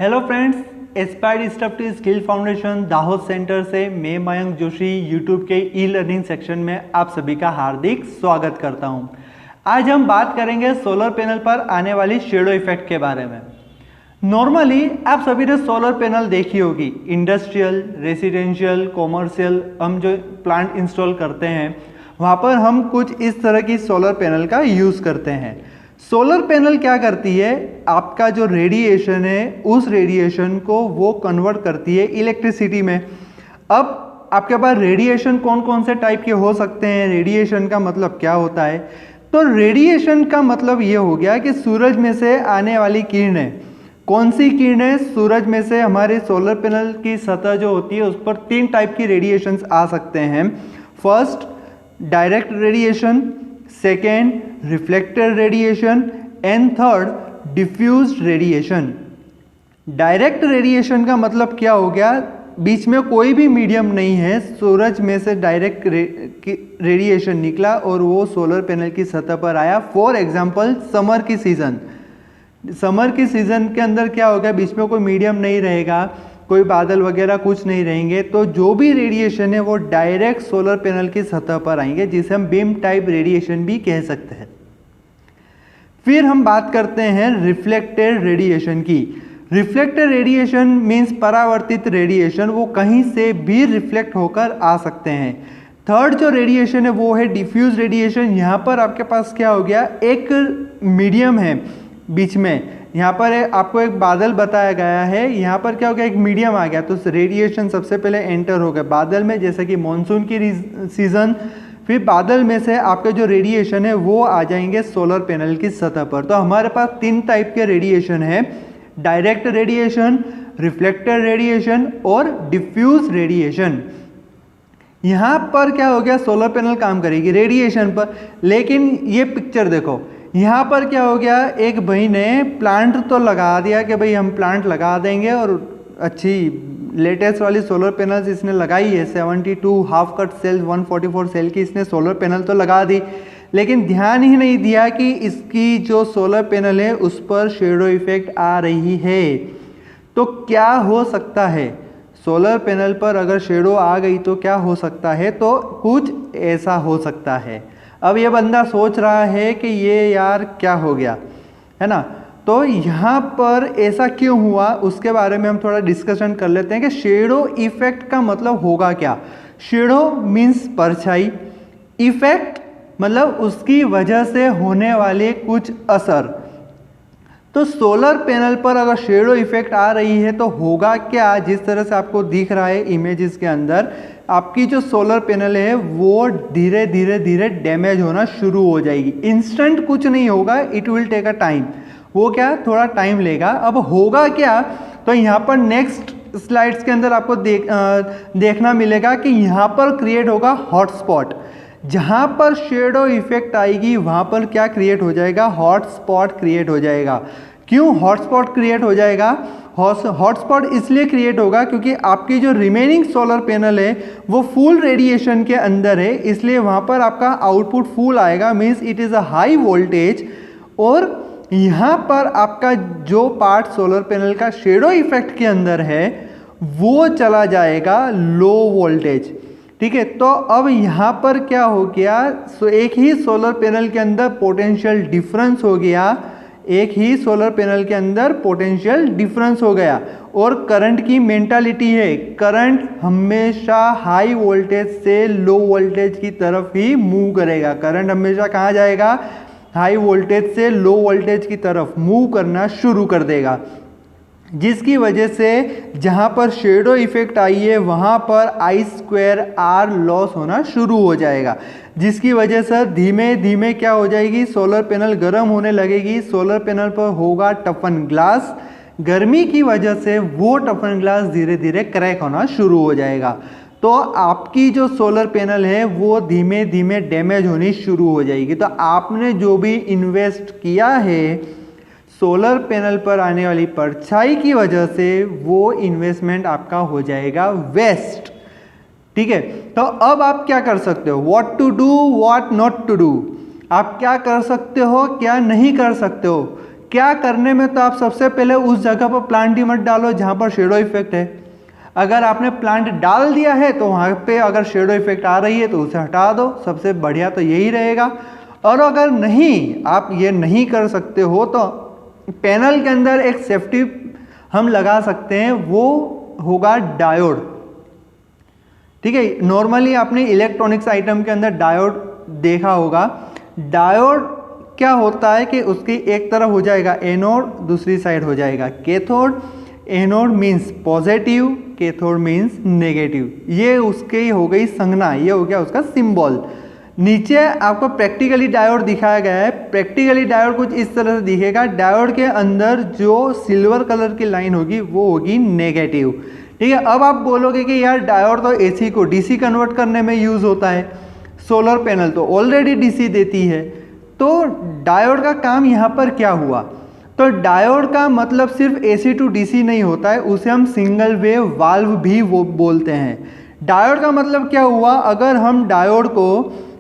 Hello friends, aspire stuff to skill foundation Dahod centre से मैं Mayank Joshi YouTube के ई लर्निंग सेक्शन में आप सभी का हार्दिक स्वागत करता हूं। आज हम बात करेंगे सोलर पैनल पर आने वाली शेडो इफेक्ट के बारे में। नॉर्मली आप सभी ने सोलर पैनल देखी होगी, इंडस्ट्रियल, रेसिडेंशियल, कॉमर्शियल हम जो प्लांट इंस्टॉल करते हैं वहाँ पर हम कुछ इस तरह की सोलर पैनल का यूज़ करते हैं। सोलर पैनल क्या करती है, आपका जो रेडिएशन है उस रेडिएशन को वो कन्वर्ट करती है इलेक्ट्रिसिटी में। अब आपके पास रेडिएशन कौन कौन से टाइप के हो सकते हैं, रेडिएशन का मतलब क्या होता है? तो रेडिएशन का मतलब ये हो गया कि सूरज में से आने वाली किरणें। कौन सी किरणें? सूरज में से हमारे सोलर पैनल की सतह जो होती है उस पर 3 टाइप की रेडिएशंस आ सकते हैं। First, direct radiation, second, reflected radiation and third, diffused radiation. Direct radiation का मतलब क्या हो गया? बीच में कोई भी मीडियम नहीं है, सूरज में से डायरेक्ट रेडिएशन निकला और वो सोलर पैनल की सतह पर आया। फॉर एग्जांपल समर की सीज़न के अंदर क्या होगा, बीच में कोई मीडियम नहीं रहेगा, कोई बादल वगैरह कुछ नहीं रहेंगे, तो जो भी रेडिएशन है वो डायरेक्ट सोलर पैनल की सतह पर आएंगे, जिसे हम बीम टाइप रेडिएशन भी कह सकते हैं। फिर हम बात करते हैं रिफ्लेक्टेड रेडिएशन की। रिफ्लेक्टेड रेडिएशन मीन्स परावर्तित रेडिएशन, वो कहीं से भी रिफ्लेक्ट होकर आ सकते हैं। थर्ड जो रेडिएशन है वो है डिफ्यूज रेडिएशन। यहाँ पर आपके पास क्या हो गया, एक मीडियम है बीच में, यहाँ पर आपको एक बादल बताया गया है, यहाँ पर क्या हो गया, एक मीडियम आ गया, तो रेडिएशन सबसे पहले एंटर हो गया बादल में, जैसे कि मॉनसून की सीजन। फिर बादल में से आपके जो रेडिएशन है वो आ जाएंगे सोलर पैनल की सतह पर। तो हमारे पास 3 टाइप के रेडिएशन है, डायरेक्ट रेडिएशन, रिफ्लेक्टेड रेडिएशन और डिफ्यूज रेडिएशन। यहाँ पर क्या हो गया, सोलर पैनल काम करेगी रेडिएशन पर, लेकिन ये पिक्चर देखो, यहाँ पर क्या हो गया, एक भाई ने प्लांट तो लगा दिया कि भाई हम प्लांट लगा देंगे और अच्छी लेटेस्ट वाली सोलर पैनल्स इसने लगाई है, 72 हाफ कट सेल 144 सेल की इसने सोलर पैनल तो लगा दी, लेकिन ध्यान ही नहीं दिया कि इसकी जो सोलर पैनल है उस पर शेडो इफेक्ट आ रही है। तो क्या हो सकता है, सोलर पैनल पर अगर शेडो आ गई तो क्या हो सकता है? तो कुछ ऐसा हो सकता है। अब ये बंदा सोच रहा है कि ये यार क्या हो गया, है ना? तो यहाँ पर ऐसा क्यों हुआ उसके बारे में हम थोड़ा डिस्कशन कर लेते हैं कि शेडो इफेक्ट का मतलब होगा क्या। शेडो मीन्स परछाई, इफेक्ट मतलब उसकी वजह से होने वाले कुछ असर। तो सोलर पैनल पर अगर शेडो इफेक्ट आ रही है तो होगा क्या, जिस तरह से आपको दिख रहा है इमेजेस के अंदर, आपकी जो सोलर पैनल है वो धीरे धीरे डैमेज होना शुरू हो जाएगी। इंस्टेंट कुछ नहीं होगा, it will take a time, वो क्या थोड़ा टाइम लेगा। अब होगा क्या, तो यहाँ पर नेक्स्ट स्लाइड्स के अंदर आपको देखना मिलेगा कि यहाँ पर क्रिएट होगा हॉटस्पॉट। जहाँ पर शेडो इफेक्ट आएगी वहाँ पर क्या क्रिएट हो जाएगा, हॉटस्पॉट क्रिएट हो जाएगा। क्यों हॉटस्पॉट क्रिएट हो जाएगा? हॉटस्पॉट इसलिए क्रिएट होगा क्योंकि आपकी जो रिमेनिंग सोलर पैनल है वो फुल रेडिएशन के अंदर है, इसलिए वहाँ पर आपका आउटपुट फुल आएगा, means it is a high voltage. और यहाँ पर आपका जो पार्ट सोलर पैनल का शेडो इफेक्ट के अंदर है वो चला जाएगा लो वोल्टेज। ठीक है, तो अब यहाँ पर क्या हो गया, एक ही सोलर पैनल के अंदर पोटेंशियल डिफरेंस हो गया, एक ही सोलर पैनल के अंदर पोटेंशियल डिफरेंस हो गया। और करंट की मेंटालिटी है, करंट हमेशा हाई वोल्टेज से लो वोल्टेज की तरफ ही मूव करेगा। करंट हमेशा कहाँ जाएगा, हाई वोल्टेज से लो वोल्टेज की तरफ मूव करना शुरू कर देगा, जिसकी वजह से जहाँ पर शेडो इफेक्ट आई है वहाँ पर I2R लॉस होना शुरू हो जाएगा, जिसकी वजह से धीमे धीमे क्या हो जाएगी, सोलर पैनल गर्म होने लगेगी। सोलर पैनल पर होगा टफन ग्लास, गर्मी की वजह से वो टफन ग्लास धीरे धीरे क्रैक होना शुरू हो जाएगा। तो आपकी जो सोलर पैनल है वो धीमे धीमे डैमेज होनी शुरू हो जाएगी। तो आपने जो भी इन्वेस्ट किया है सोलर पैनल पर आने वाली परछाई की वजह से वो इन्वेस्टमेंट आपका हो जाएगा वेस्ट। ठीक है, तो अब आप क्या कर सकते हो, what to do what not to do, आप क्या कर सकते हो क्या नहीं कर सकते हो, क्या करने में, तो आप सबसे पहले उस जगह पर प्लांट ही मत डालो जहाँ पर शेडो इफेक्ट है। अगर आपने प्लांट डाल दिया है तो वहाँ पे अगर शेडो इफेक्ट आ रही है तो उसे हटा दो, सबसे बढ़िया तो यही रहेगा। और अगर नहीं, आप ये नहीं कर सकते हो तो पैनल के अंदर एक सेफ्टी हम लगा सकते हैं, वो होगा डायोड। ठीक है, नॉर्मली आपने इलेक्ट्रॉनिक्स आइटम के अंदर डायोड देखा होगा। डायोड क्या होता है कि उसकी एक तरफ हो जाएगा एनोड, दूसरी साइड हो जाएगा cathode. Anode means positive, cathode means negative. ये उसकी हो गई संज्ञा, ये हो गया उसका सिंबल। नीचे आपको प्रैक्टिकली डायोड दिखाया गया है। प्रैक्टिकली डायोड कुछ इस तरह से दिखेगा। डायोड के अंदर जो सिल्वर कलर की लाइन होगी वो होगी नेगेटिव। ठीक है, अब आप बोलोगे कि यार डायोड तो एसी को डीसी कन्वर्ट करने में यूज होता है, सोलर पैनल तो ऑलरेडी डीसी देती है, तो डायोड का काम यहाँ पर क्या हुआ? तो डायोड का मतलब सिर्फ एसी टू डीसी नहीं होता है, उसे हम सिंगल वेव वाल्व भी वो बोलते हैं। डायोड का मतलब क्या हुआ?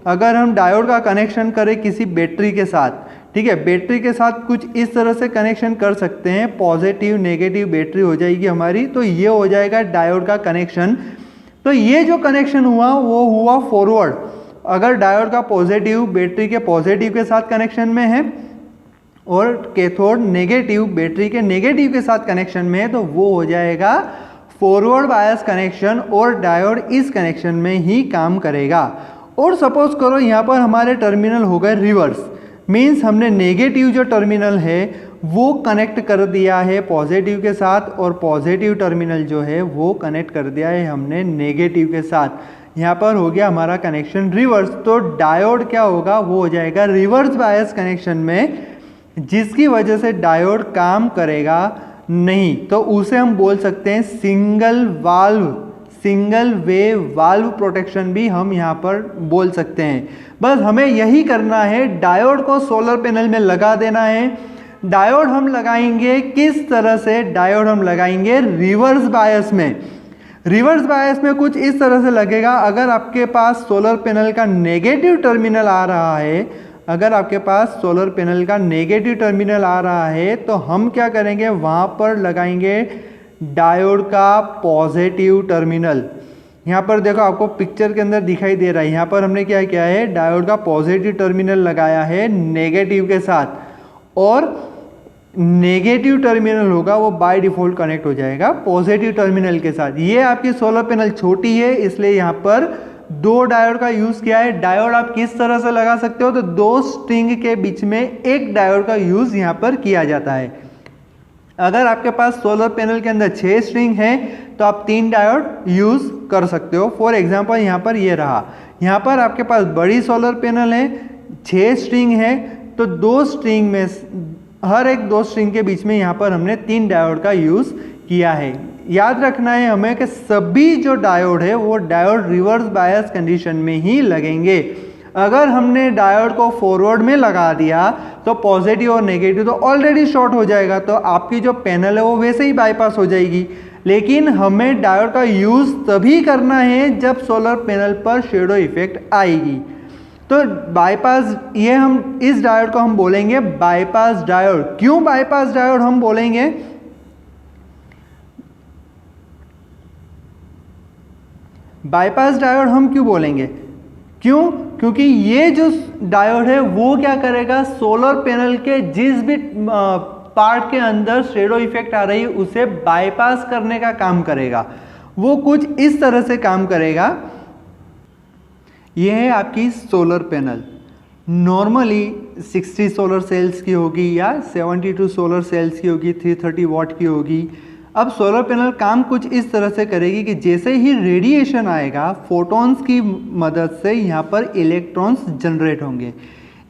अगर हम डायोड का कनेक्शन करें किसी बैटरी के साथ, ठीक है, बैटरी के साथ कुछ इस तरह से कनेक्शन कर सकते हैं, पॉजिटिव नेगेटिव बैटरी हो जाएगी हमारी, तो ये हो जाएगा डायोड का कनेक्शन। तो ये जो कनेक्शन हुआ वो हुआ फॉरवर्ड। अगर डायोड का पॉजिटिव बैटरी के पॉजिटिव के साथ कनेक्शन में है और कैथोड नेगेटिव बैटरी के नेगेटिव के साथ कनेक्शन में है, तो वो हो जाएगा फॉरवर्ड बायस कनेक्शन, और डायोड इस कनेक्शन में ही काम करेगा। और सपोज करो यहाँ पर हमारे टर्मिनल हो गए रिवर्स, मीन्स हमने नेगेटिव जो टर्मिनल है वो कनेक्ट कर दिया है पॉजिटिव के साथ, और पॉजिटिव टर्मिनल जो है वो कनेक्ट कर दिया है हमने नेगेटिव के साथ। यहाँ पर हो गया हमारा कनेक्शन रिवर्स। तो डायोड क्या होगा? वो हो जाएगा रिवर्स बायस कनेक्शन में, जिसकी वजह से डायोड काम करेगा नहीं। तो उसे हम बोल सकते हैं सिंगल वेव वाल्व प्रोटेक्शन भी हम यहाँ पर बोल सकते हैं। बस हमें यही करना है, डायोड को सोलर पैनल में लगा देना है। डायोड हम लगाएंगे किस तरह से? डायोड हम लगाएंगे रिवर्स बायस में। रिवर्स बायस में कुछ इस तरह से लगेगा। अगर आपके पास सोलर पैनल का नेगेटिव टर्मिनल आ रहा है, तो हम क्या करेंगे? वहाँ पर लगाएंगे डायोड का पॉजिटिव टर्मिनल। यहाँ पर देखो, आपको पिक्चर के अंदर दिखाई दे रहा है, यहाँ पर हमने क्या किया है? डायोड का पॉजिटिव टर्मिनल लगाया है नेगेटिव के साथ, और नेगेटिव टर्मिनल होगा वो बाय डिफॉल्ट कनेक्ट हो जाएगा पॉजिटिव टर्मिनल के साथ। ये आपकी सोलर पैनल छोटी है, इसलिए यहाँ पर 2 डायोड का यूज किया है। डायोड आप किस तरह से लगा सकते हो? तो 2 स्ट्रिंग के बीच में एक डायोड का यूज यहाँ पर किया जाता है। अगर आपके पास सोलर पैनल के अंदर 6 स्ट्रिंग है तो आप 3 डायोड यूज कर सकते हो। फॉर एग्जांपल यहाँ पर ये रहा, यहाँ पर आपके पास बड़ी सोलर पैनल है, 6 स्ट्रिंग है, तो 2 स्ट्रिंग में हर एक 2 स्ट्रिंग के बीच में यहाँ पर हमने 3 डायोड का यूज किया है। याद रखना है हमें कि सभी जो डायोड है वो डायोड रिवर्स बायस कंडीशन में ही लगेंगे। अगर हमने डायोड को फॉरवर्ड में लगा दिया तो पॉजिटिव और नेगेटिव तो ऑलरेडी शॉर्ट हो जाएगा, तो आपकी जो पैनल है वो वैसे ही बाईपास हो जाएगी। लेकिन हमें डायोड का यूज तभी करना है जब सोलर पैनल पर शेडो इफेक्ट आएगी। तो बाईपास, ये हम इस डायोड को हम बोलेंगे बाईपास डायोड। क्यों बाईपास डायोड हम बोलेंगे? बाईपास डायोड हम क्यों बोलेंगे? क्यों? क्योंकि ये जो डायोड है वो क्या करेगा? सोलर पैनल के जिस भी पार्ट के अंदर शेडो इफेक्ट आ रही है उसे बाईपास करने का काम करेगा। वो कुछ इस तरह से काम करेगा। यह है आपकी solar panel. Normally 60 solar cells की होगी या 72 सोलर सेल्स की होगी, 330 वाट की होगी। अब सोलर पैनल काम कुछ इस तरह से करेगी कि जैसे ही रेडिएशन आएगा, फोटॉन्स की मदद से यहाँ पर इलेक्ट्रॉन्स जनरेट होंगे।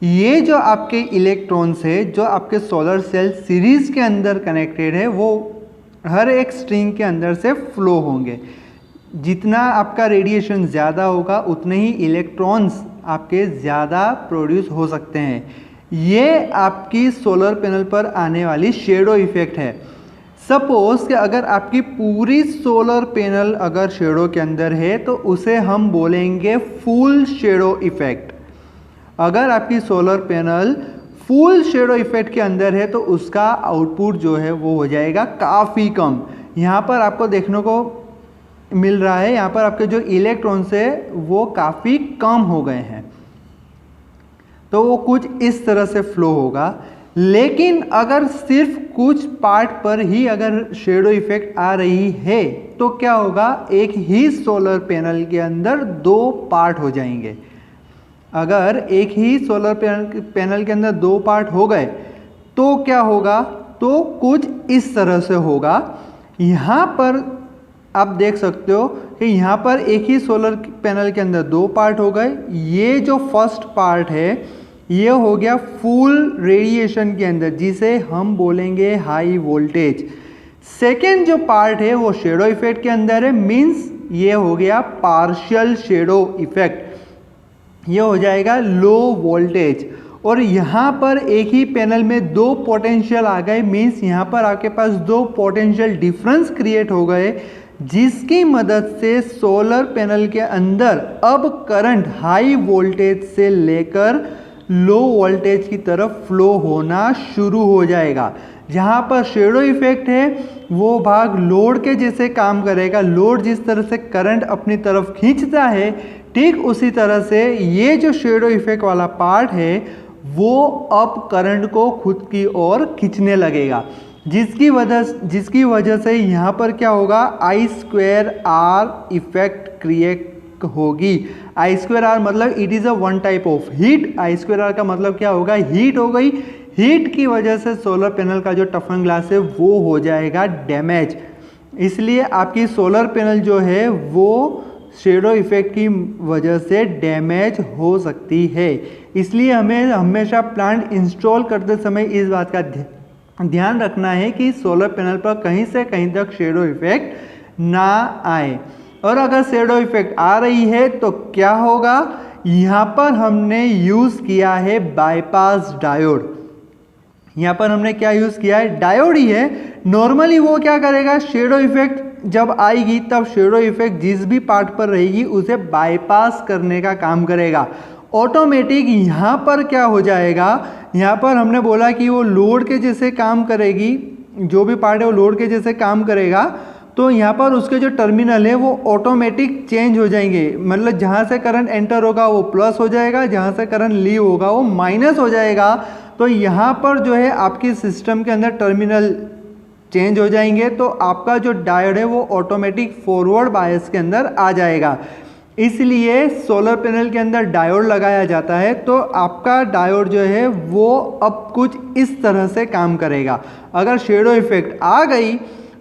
ये जो आपके इलेक्ट्रॉन्स है जो आपके सोलर सेल सीरीज के अंदर कनेक्टेड है, वो हर एक स्ट्रिंग के अंदर से फ्लो होंगे। जितना आपका रेडिएशन ज़्यादा होगा उतने ही इलेक्ट्रॉन्स आपके ज़्यादा प्रोड्यूस हो सकते हैं। ये आपकी सोलर पैनल पर आने वाली शेडो इफेक्ट है। सपोज कि अगर आपकी पूरी सोलर पैनल अगर शेडो के अंदर है तो उसे हम बोलेंगे फुल शेडो इफेक्ट। अगर आपकी solar panel full shadow effect के अंदर है तो उसका आउटपुट जो है वो हो जाएगा काफ़ी कम। यहाँ पर आपको देखने को मिल रहा है, यहाँ पर आपके जो इलेक्ट्रॉन्स है वो काफ़ी कम हो गए हैं, तो वो कुछ इस तरह से फ्लो होगा। लेकिन अगर सिर्फ कुछ पार्ट पर ही अगर शेडो इफेक्ट आ रही है तो क्या होगा, एक ही सोलर पैनल के अंदर दो पार्ट हो जाएंगे। अगर एक ही सोलर पैनल के अंदर दो पार्ट हो गए तो क्या होगा, तो कुछ इस तरह से होगा। यहाँ पर आप देख सकते हो कि यहाँ पर एक ही सोलर पैनल के अंदर दो पार्ट हो गए। ये जो फर्स्ट पार्ट है ये हो गया फुल रेडिएशन के अंदर, जिसे हम बोलेंगे हाई वोल्टेज। सेकेंड जो पार्ट है वो शेडो इफेक्ट के अंदर है, मीन्स ये हो गया पार्शियल शेडो इफेक्ट, ये हो जाएगा लो वोल्टेज। और यहाँ पर एक ही पैनल में दो पोटेंशियल आ गए, मीन्स यहाँ पर आपके पास दो पोटेंशियल डिफरेंस क्रिएट हो गए, जिसकी मदद से सोलर पैनल के अंदर अब करंट हाई वोल्टेज से लेकर लो वोल्टेज की तरफ फ्लो होना शुरू हो जाएगा। जहाँ पर शेडो इफेक्ट है वो भाग लोड के जैसे काम करेगा। लोड जिस तरह से करंट अपनी तरफ खींचता है, ठीक उसी तरह से ये जो शेडो इफेक्ट वाला पार्ट है वो अब करंट को खुद की ओर खींचने लगेगा, जिसकी वजह से यहाँ पर क्या होगा, I²R इफेक्ट क्रिएट होगी। I²R मतलब it is a one type of heat. I²R का मतलब क्या होगा, हीट हो गई। हीट की वजह से सोलर पैनल का जो टफन ग्लास है वो हो जाएगा डैमेज। इसलिए आपकी सोलर पैनल जो है वो शेडो इफेक्ट की वजह से डैमेज हो सकती है। इसलिए हमें हमेशा प्लांट इंस्टॉल करते समय इस बात का ध्यान रखना है कि सोलर पैनल पर कहीं से कहीं तक शेडो इफेक्ट ना आए। और अगर शेडो इफेक्ट आ रही है तो क्या होगा, यहाँ पर हमने यूज़ किया है बाईपास डायोड। यहाँ पर हमने क्या यूज़ किया है, डायोड ही है। नॉर्मली वो क्या करेगा, शेडो इफेक्ट जब आएगी तब शेडो इफेक्ट जिस भी पार्ट पर रहेगी उसे बाईपास करने का काम करेगा। ऑटोमेटिक यहाँ पर क्या हो जाएगा, यहाँ पर हमने बोला कि वो लोड के जैसे काम करेगी, जो भी पार्ट है वो लोड के जैसे काम करेगा, तो यहाँ पर उसके जो टर्मिनल है वो ऑटोमेटिक चेंज हो जाएंगे। मतलब जहाँ से करंट एंटर होगा वो प्लस हो जाएगा, जहाँ से करंट लीव होगा वो माइनस हो जाएगा। तो यहाँ पर जो है आपकी सिस्टम के अंदर टर्मिनल चेंज हो जाएंगे, तो आपका जो डायोड है वो ऑटोमेटिक फॉरवर्ड बायस के अंदर आ जाएगा। इसलिए सोलर पैनल के अंदर डायोड लगाया जाता है, तो आपका डायोड जो है वो अब कुछ इस तरह से काम करेगा। अगर शेडो इफेक्ट आ गई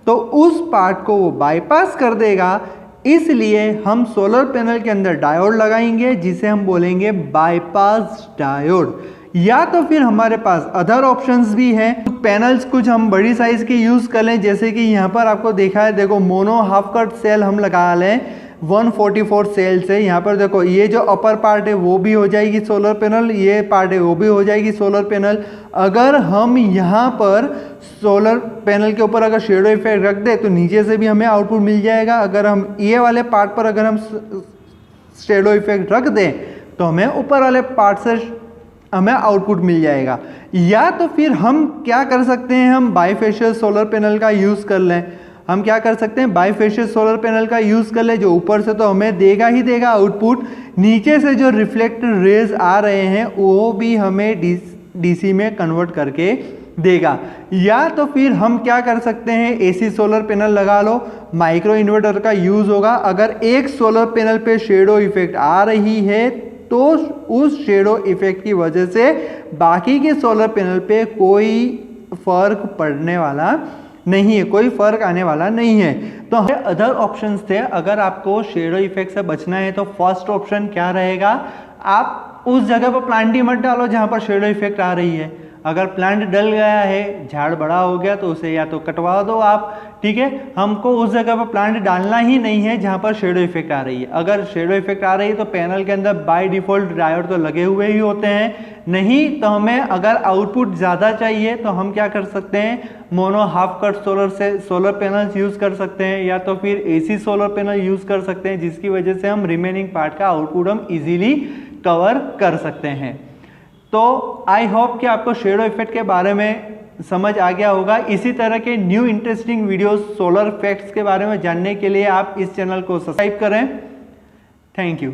तो उस पार्ट को वो बाईपास कर देगा। इसलिए हम सोलर पैनल के अंदर डायोड लगाएंगे जिसे हम बोलेंगे बाईपास डायोड। या तो फिर हमारे पास अदर ऑप्शंस भी हैं, पैनल्स कुछ हम बड़ी साइज के यूज़ कर लें, जैसे कि यहाँ पर आपको देखा है, देखो मोनो हाफ कट सेल हम लगा लें 144 सेल से। यहाँ पर देखो ये जो अपर पार्ट है वो भी हो जाएगी सोलर पैनल, ये पार्ट है वो भी हो जाएगी सोलर पैनल। अगर हम यहाँ पर सोलर पैनल के ऊपर अगर शेडो इफेक्ट रख दे तो नीचे से भी हमें आउटपुट मिल जाएगा। अगर हम ये वाले पार्ट पर अगर हम शेडो इफेक्ट रख दें तो हमें ऊपर वाले पार्ट से हमें आउटपुट मिल जाएगा। या तो फिर हम क्या कर सकते हैं, हम बाईफेशियल सोलर पैनल का यूज़ कर लें। हम क्या कर सकते हैं, बाईफेशियल सोलर पैनल का यूज़ कर ले, जो ऊपर से तो हमें देगा ही देगा आउटपुट, नीचे से जो रिफ्लेक्टेड रेज आ रहे हैं वो भी हमें डीसी में कन्वर्ट करके देगा। या तो फिर हम क्या कर सकते हैं, एसी सोलर पैनल लगा लो, माइक्रो इन्वर्टर का यूज़ होगा। अगर एक सोलर पैनल पे शेडो इफेक्ट आ रही है तो उस शेडो इफेक्ट की वजह से बाकी के सोलर पैनल पे कोई फर्क पड़ने वाला नहीं है, कोई फर्क आने वाला नहीं है। तो हमारे अदर ऑप्शंस थे। अगर आपको शेडो इफेक्ट से बचना है तो फर्स्ट ऑप्शन क्या रहेगा, आप उस जगह पर प्लांट ही मत डालो जहां पर शेडो इफेक्ट आ रही है। अगर प्लांट डल गया है, झाड़ बड़ा हो गया, तो उसे या तो कटवा दो आप, ठीक है। हमको उस जगह पर प्लांट डालना ही नहीं है जहां पर शेडो इफेक्ट आ रही है। अगर शेडो इफेक्ट आ रही है तो पैनल के अंदर बाय डिफॉल्ट डायोड तो लगे हुए ही होते हैं। नहीं तो हमें अगर आउटपुट ज़्यादा चाहिए तो हम क्या कर सकते हैं, mono half cut solar panels use कर सकते हैं, या तो फिर एसी सोलर पैनल यूज़ कर सकते हैं, जिसकी वजह से हम रिमेनिंग पार्ट का आउटपुट हम इजीली कवर कर सकते हैं। तो आई होप कि आपको शेडो इफेक्ट के बारे में समझ आ गया होगा। इसी तरह के new interesting videos solar effects के बारे में जानने के लिए आप इस चैनल को सब्सक्राइब करें। Thank you.